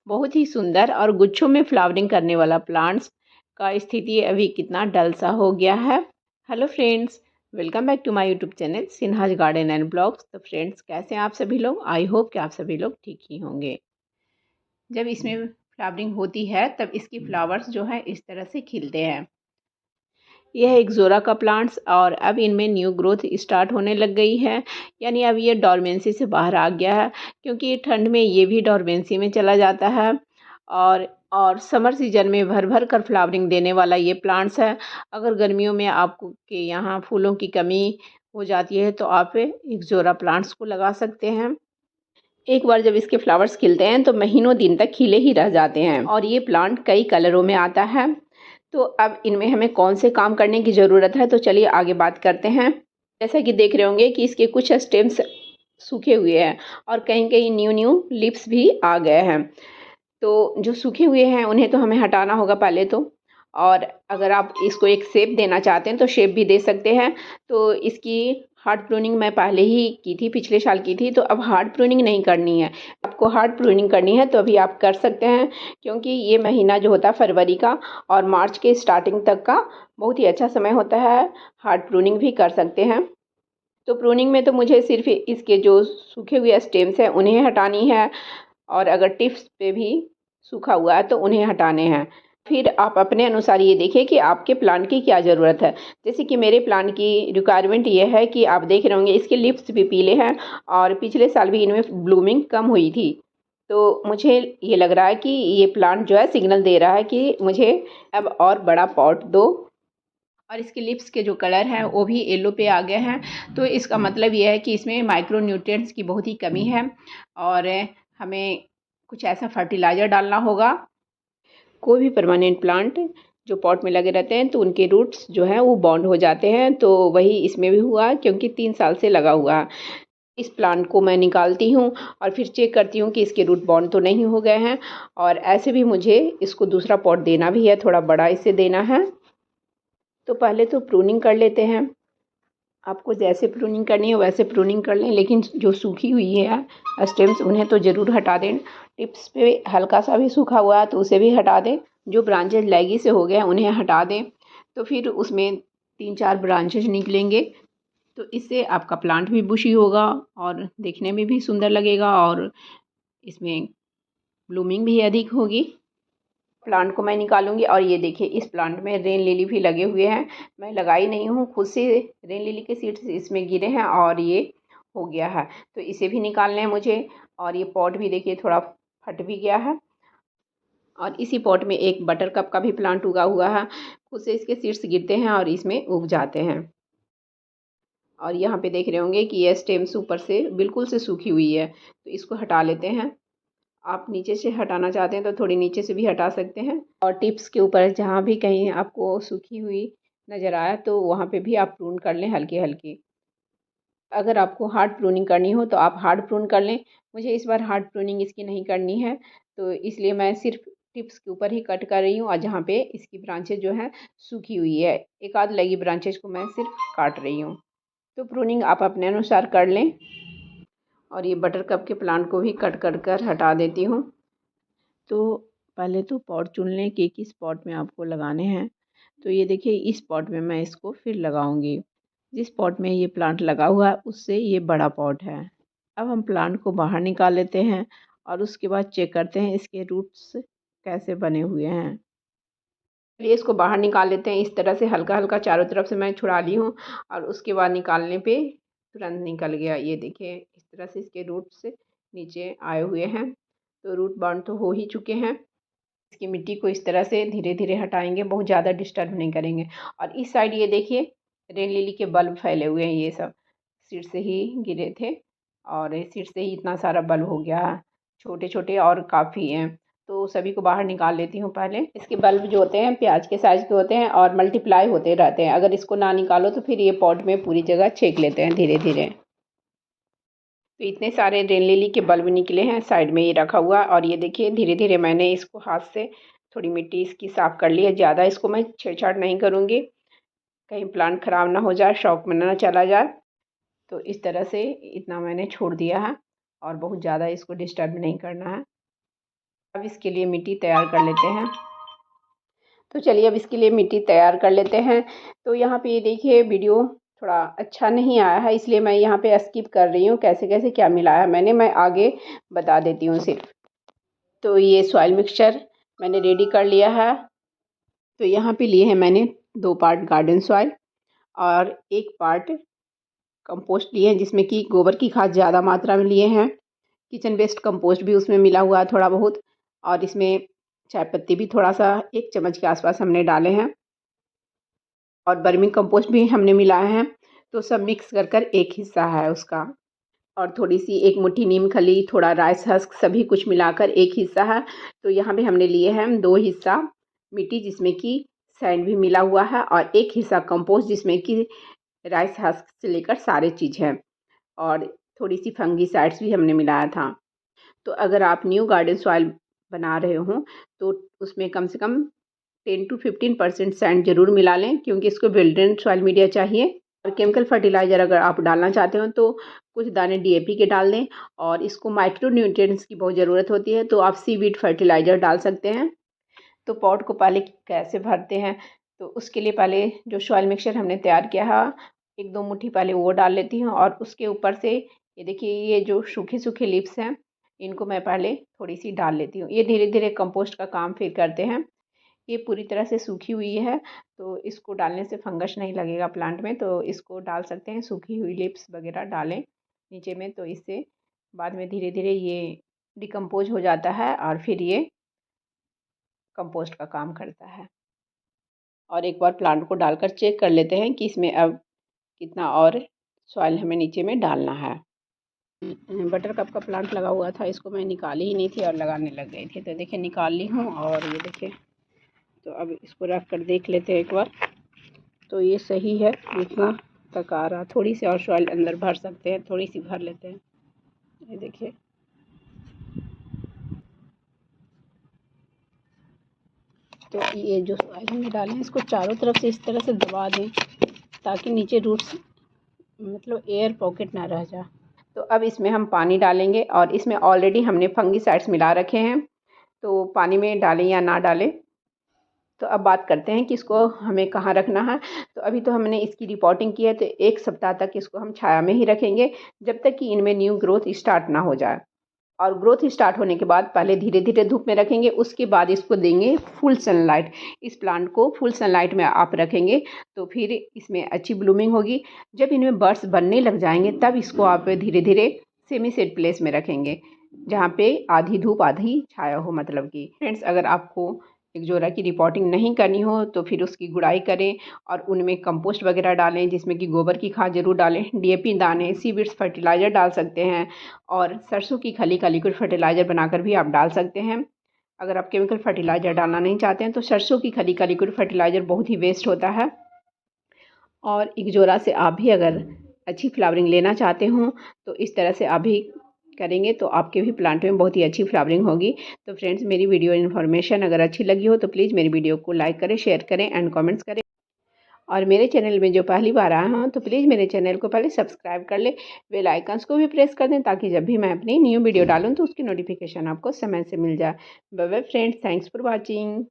बहुत ही सुंदर और गुच्छों में फ्लावरिंग करने वाला प्लांट्स का स्थिति अभी कितना डल सा हो गया है। Hello friends, welcome back to my YouTube channel Sinha's garden and blogs. तो फ्रेंड्स, कैसे हैं आप सभी लोग? आई होप कि आप सभी लोग ठीक ही होंगे। जब इसमें फ्लावरिंग होती है तब इसकी फ्लावर्स जो है इस तरह से खिलते हैं। यह एक जोरा का प्लांट्स और अब इनमें न्यू ग्रोथ स्टार्ट होने लग गई है, यानी अब ये डोरमेंसी से बाहर आ गया है, क्योंकि ठंड में ये भी डोरमेंसी में चला जाता है। और समर सीजन में भर भर कर फ्लावरिंग देने वाला ये प्लांट्स है। अगर गर्मियों में आपको के यहाँ फूलों की कमी हो जाती है तो आप एक जोरा प्लांट्स को लगा सकते हैं। एक बार जब इसके फ्लावर्स खिलते हैं तो महीनों दिन तक खिले ही रह जाते हैं और ये प्लांट कई कलरों में आता है। तो अब इनमें हमें कौन से काम करने की ज़रूरत है, तो चलिए आगे बात करते हैं। जैसा कि देख रहे होंगे कि इसके कुछ स्टेम्स सूखे हुए हैं और कहीं कहीं न्यू न्यू लिप्स भी आ गए हैं। तो जो सूखे हुए हैं उन्हें तो हमें हटाना होगा पहले तो। और अगर आप इसको एक शेप देना चाहते हैं तो शेप भी दे सकते हैं। तो इसकी हार्ड प्रूनिंग मैं पहले ही की थी, पिछले साल की थी। तो अब हार्ड प्रूनिंग नहीं करनी है। आपको हार्ड प्रूनिंग करनी है तो अभी आप कर सकते हैं, क्योंकि ये महीना जो होता है फरवरी का और मार्च के स्टार्टिंग तक का बहुत ही अच्छा समय होता है। हार्ड प्रूनिंग भी कर सकते हैं। तो प्रूनिंग में तो मुझे सिर्फ इसके जो सूखे हुए स्टेम्स हैं उन्हें हटानी है, और अगर टिप्स पे भी सूखा हुआ है तो उन्हें हटाने हैं। फिर आप अपने अनुसार ये देखिए कि आपके प्लांट की क्या ज़रूरत है। जैसे कि मेरे प्लांट की रिक्वायरमेंट ये है कि आप देख रहे होंगे इसके लिप्स भी पीले हैं और पिछले साल भी इनमें ब्लूमिंग कम हुई थी। तो मुझे ये लग रहा है कि ये प्लांट जो है सिग्नल दे रहा है कि मुझे अब और बड़ा पॉट दो। और इसके लिप्स के जो कलर है वो भी येलो पे आ गए हैं। तो इसका मतलब ये है कि इसमें माइक्रो न्यूट्रिएंट्स की बहुत ही कमी है और हमें कुछ ऐसा फर्टिलाइज़र डालना होगा। कोई भी परमानेंट प्लांट जो पॉट में लगे रहते हैं तो उनके रूट्स जो हैं वो बॉन्ड हो जाते हैं। तो वही इसमें भी हुआ, क्योंकि 3 साल से लगा हुआ है। इस प्लांट को मैं निकालती हूँ और फिर चेक करती हूँ कि इसके रूट बॉन्ड तो नहीं हो गए हैं। और ऐसे भी मुझे इसको दूसरा पॉट देना भी है, थोड़ा बड़ा इसे देना है। तो पहले तो प्रूनिंग कर लेते हैं। आपको जैसे प्रूनिंग करनी है वैसे प्रूनिंग कर लें, लेकिन जो सूखी हुई है स्टेम्स उन्हें तो ज़रूर हटा दें। टिप्स पे हल्का सा भी सूखा हुआ है तो उसे भी हटा दें। जो ब्रांचेज लैगी से हो गए हैं उन्हें हटा दें। तो फिर उसमें 3-4 ब्रांचेज निकलेंगे। तो इससे आपका प्लांट भी बुशी होगा और देखने में भी सुंदर लगेगा और इसमें ब्लूमिंग भी अधिक होगी। प्लांट को मैं निकालूंगी और ये देखिए इस प्लांट में रेन लिली भी लगे हुए हैं। मैं लगाई नहीं हूँ, खुद से रेन लिली के सीड्स इसमें गिरे हैं और ये हो गया है। तो इसे भी निकालना है मुझे। और ये पॉट भी देखिए थोड़ा फट भी गया है। और इसी पॉट में एक बटर कप का भी प्लांट उगा हुआ है। खुद से इसके सीड्स गिरते हैं और इसमें उग जाते हैं। और यहाँ पे देख रहे होंगे कि ये स्टेम्स ऊपर से बिल्कुल से सूखी हुई है, तो इसको हटा लेते हैं। आप नीचे से हटाना चाहते हैं तो थोड़ी नीचे से भी हटा सकते हैं। और टिप्स के ऊपर जहाँ भी कहीं आपको सूखी हुई नज़र आया तो वहाँ पे भी आप प्रून कर लें हल्की हल्की। अगर आपको हार्ड प्रूनिंग करनी हो तो आप हार्ड प्रून कर लें। मुझे इस बार हार्ड प्रूनिंग इसकी नहीं करनी है, तो इसलिए मैं सिर्फ टिप्स के ऊपर ही कट कर रही हूँ और जहाँ पे इसकी ब्रांचेज जो हैं सूखी हुई है, एक आध लगी ब्रांचेज को मैं सिर्फ काट रही हूँ। तो प्रूनिंग आप अपने अनुसार कर लें। और ये बटर कप के प्लांट को भी कट कर हटा देती हूँ। तो पहले तो पॉट चुन लें कि किस पॉट में आपको लगाने हैं। तो ये देखिए इस पॉट में मैं इसको फिर लगाऊंगी। जिस पॉट में ये प्लांट लगा हुआ है उससे ये बड़ा पॉट है। अब हम प्लांट को बाहर निकाल लेते हैं और उसके बाद चेक करते हैं इसके रूट्स कैसे बने हुए हैं। चलिए इसको बाहर निकाल लेते हैं। इस तरह से हल्का हल्का चारों तरफ से मैं छुड़ा ली हूँ और उसके बाद निकालने पे तुरंत निकल गया। ये देखिए इस तरह से इसके रूट्स नीचे आए हुए हैं। तो रूट बाउंड तो हो ही चुके हैं। इसकी मिट्टी को इस तरह से धीरे धीरे हटाएंगे, बहुत ज़्यादा डिस्टर्ब नहीं करेंगे। और इस साइड ये देखिए रेन लिली के बल्ब फैले हुए हैं, ये सब सीड से ही गिरे थे और सीड से ही इतना सारा बल्ब हो गया है। छोटे छोटे और काफ़ी हैं, तो सभी को बाहर निकाल लेती हूँ पहले। इसके बल्ब जो होते हैं प्याज के साइज़ के होते हैं और मल्टीप्लाई होते रहते हैं। अगर इसको ना निकालो तो फिर ये पॉट में पूरी जगह छेक लेते हैं धीरे धीरे। तो इतने सारे रेन लिली के बल्ब निकले हैं, साइड में ये रखा हुआ। और ये देखिए धीरे धीरे मैंने इसको हाथ से थोड़ी मिट्टी इसकी साफ़ कर ली है। ज़्यादा इसको मैं छेड़छाड़ नहीं करूँगी, कहीं प्लांट ख़राब ना हो जाए, शौक में ना चला जाए। तो इस तरह से इतना मैंने छोड़ दिया है और बहुत ज़्यादा इसको डिस्टर्ब नहीं करना है। अब इसके लिए मिट्टी तैयार कर लेते हैं। तो चलिए अब इसके लिए मिट्टी तैयार कर लेते हैं। तो यहाँ पे ये देखिए वीडियो थोड़ा अच्छा नहीं आया है, इसलिए मैं यहाँ पे स्किप कर रही हूँ। कैसे कैसे क्या मिलाया है मैंने, मैं आगे बता देती हूँ सिर्फ। तो ये सॉइल मिक्सचर मैंने रेडी कर लिया है। तो यहाँ पे लिए हैं मैंने 2 पार्ट गार्डन सॉइल और 1 पार्ट कंपोस्ट लिए हैं, जिसमें कि गोबर की खाद ज़्यादा मात्रा में लिए हैं। किचन वेस्ट कंपोस्ट भी उसमें मिला हुआ है थोड़ा बहुत, और इसमें चाय पत्ती भी थोड़ा सा 1 चम्मच के आसपास हमने डाले हैं, और वर्मी कंपोस्ट भी हमने मिलाया है। तो सब मिक्स कर कर एक हिस्सा है उसका, और थोड़ी सी 1 मुट्ठी नीम खली, थोड़ा राइस हस्क, सभी कुछ मिलाकर एक हिस्सा है। तो यहाँ पे हमने लिए हैं 2 हिस्सा मिट्टी, जिसमें कि सैंड भी मिला हुआ है, और 1 हिस्सा कंपोस्ट, जिसमें कि राइस हस्क से लेकर सारे चीज़ हैं, और थोड़ी सी फंगीसाइड्स भी हमने मिलाया था। तो अगर आप न्यू गार्डन सॉइल बना रहे हो तो उसमें कम से कम 10 to 15% सैंड ज़रूर मिला लें, क्योंकि इसको विल्डरनेस सॉइल मीडिया चाहिए। और केमिकल फर्टिलाइज़र अगर आप डालना चाहते हो तो कुछ दाने डीएपी के डाल दें, और इसको माइक्रो न्यूट्रिएंट्स की बहुत ज़रूरत होती है, तो आप सीवीड फर्टिलाइज़र डाल सकते हैं। तो पॉट को पहले कैसे भरते हैं, तो उसके लिए पहले जो सॉइल मिक्सचर हमने तैयार किया है 1-2 मुट्ठी पहले वो डाल लेती हूँ, और उसके ऊपर से ये देखिए ये जो सूखे सूखे लीव्स हैं इनको मैं पहले थोड़ी सी डाल लेती हूँ। ये धीरे धीरे कंपोस्ट का काम फिर करते हैं। ये पूरी तरह से सूखी हुई है, तो इसको डालने से फंगस नहीं लगेगा प्लांट में, तो इसको डाल सकते हैं। सूखी हुई लीव्स वगैरह डालें नीचे में, तो इससे बाद में धीरे धीरे ये डिकम्पोज हो जाता है, और फिर ये कंपोस्ट का काम करता है। और एक बार प्लांट को डालकर चेक कर लेते हैं कि इसमें अब कितना और सॉइल हमें नीचे में डालना है। बटर कप का प्लांट लगा हुआ था, इसको मैं निकाली ही नहीं थी और लगाने लग गई थी। तो देखिए निकाल ली हूँ, और ये देखिए, तो अब इसको रख कर देख लेते हैं एक बार। तो ये सही है, इतना तक आ रहा। थोड़ी सी और सॉइल अंदर भर सकते हैं, थोड़ी सी भर लेते हैं। ये देखिए, तो ये जो सॉइल हमने डाले हैं इसको चारों तरफ से इस तरह से दबा दें, ताकि नीचे रूट्स मतलब एयर पॉकेट ना रह जाए। तो अब इसमें हम पानी डालेंगे, और इसमें ऑलरेडी हमने फंगीसाइड्स मिला रखे हैं, तो पानी में डालें या ना डालें। तो अब बात करते हैं कि इसको हमें कहाँ रखना है। तो अभी तो हमने इसकी रिपोर्टिंग की है, तो 1 सप्ताह तक इसको हम छाया में ही रखेंगे, जब तक कि इनमें न्यू ग्रोथ स्टार्ट ना हो जाए। और ग्रोथ स्टार्ट होने के बाद पहले धीरे धीरे धूप में रखेंगे, उसके बाद इसको देंगे फुल सनलाइट। इस प्लांट को फुल सनलाइट में आप रखेंगे तो फिर इसमें अच्छी ब्लूमिंग होगी। जब इनमें बर्ड्स बनने लग जाएंगे तब इसको आप धीरे धीरे सेमी सेड प्लेस में रखेंगे, जहाँ पे आधी धूप आधी छाया हो। मतलब कि फ्रेंड्स, अगर आपको एक जोरा की रिपोर्टिंग नहीं करनी हो तो फिर उसकी गुड़ाई करें, और उनमें कंपोस्ट वगैरह डालें, जिसमें कि गोबर की खाद ज़रूर डालें, डीएपी दाने, सीवीड्स फर्टिलाइज़र डाल सकते हैं, और सरसों की खली का लिक्विड फर्टिलाइज़र बनाकर भी आप डाल सकते हैं। अगर आप केमिकल फर्टिलाइज़र डालना नहीं चाहते हैं तो सरसों की खली का लिक्विड फर्टिलाइज़र बहुत ही वेस्ट होता है। और एक जोरा से आप भी अगर अच्छी फ्लावरिंग लेना चाहते हो तो इस तरह से आप भी करेंगे तो आपके भी प्लांट में बहुत ही अच्छी फ्लावरिंग होगी। तो फ्रेंड्स, मेरी वीडियो इन्फॉर्मेशन अगर अच्छी लगी हो तो प्लीज़ मेरी वीडियो को लाइक करें, शेयर करें एंड कमेंट्स करें। और मेरे चैनल में जो पहली बार आए हों तो प्लीज़ मेरे चैनल को पहले सब्सक्राइब कर लें, बेल आइकन्स को भी प्रेस कर दें, ताकि जब भी मैं अपनी न्यू वीडियो डालूँ तो उसकी नोटिफिकेशन आपको समय से मिल जाए। Bye bye friends, thanks for watching.